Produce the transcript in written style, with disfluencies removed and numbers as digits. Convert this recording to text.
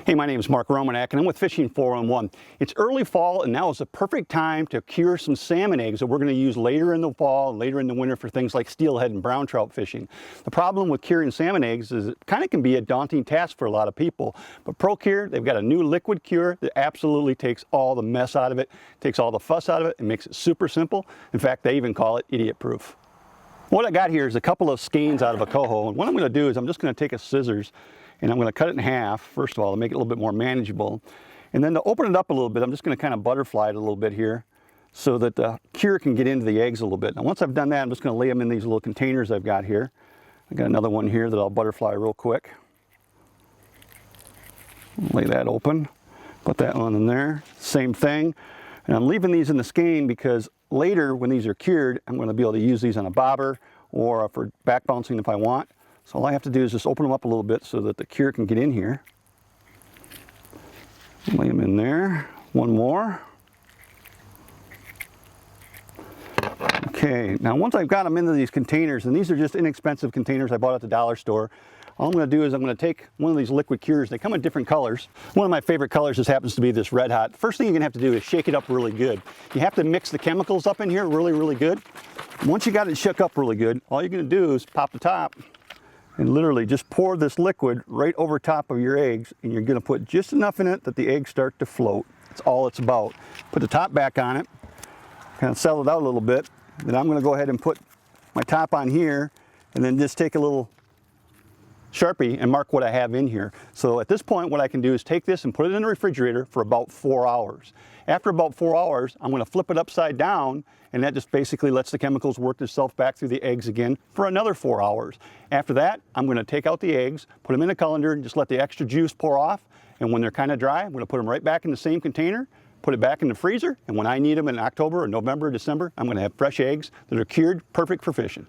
Hey, my name is Mark Romanak and I'm with Fishing 411. It's early fall and now is the perfect time to cure some salmon eggs that we're going to use later in the fall and later in the winter for things like steelhead and brown trout fishing. The problem with curing salmon eggs is it kind of can be a daunting task for a lot of people. But ProCure, they've got a new liquid cure that absolutely takes all the mess out of it, takes all the fuss out of it, and makes it super simple. In fact, they even call it idiot proof. What I got here is a couple of skeins out of a coho, and what I'm going to do is I'm just going to take a scissors and I'm going to cut it in half, first of all, to make it a little bit more manageable. And then to open it up a little bit, I'm just going to kind of butterfly it a little bit here so that the cure can get into the eggs a little bit. Now once I've done that, I'm just going to lay them in these little containers I've got here. I got another one here that I'll butterfly real quick. Lay that open, put that one in there, same thing. And I'm leaving these in the skein because later when these are cured, I'm going to be able to use these on a bobber or for back bouncing if I want. So all I have to do is just open them up a little bit so that the cure can get in here. Lay them in there. One more. Okay, now once I've got them into these containers, and these are just inexpensive containers I bought at the dollar store, all I'm going to do is I'm going to take one of these liquid cures. They come in different colors. One of my favorite colors just happens to be this red hot. First thing you're going to have to do is shake it up really good. You have to mix the chemicals up in here really, really good. Once you got it shook up really good, all you're going to do is pop the top and literally just pour this liquid right over top of your eggs, and you're going to put just enough in it that the eggs start to float. That's all it's about. Put the top back on it, kind of settle it out a little bit. Then I'm going to go ahead and put my top on here and then just take a little Sharpie and mark what I have in here. So at this point what I can do is take this and put it in the refrigerator for about 4 hours. After about 4 hours, I'm going to flip it upside down, and that just basically lets the chemicals work themselves back through the eggs again for another 4 hours. After that, I'm going to take out the eggs, put them in a colander, and just let the extra juice pour off. And when they're kind of dry, I'm going to put them right back in the same container, put it back in the freezer, and when I need them in October or November or December, I'm going to have fresh eggs that are cured, perfect for fishing.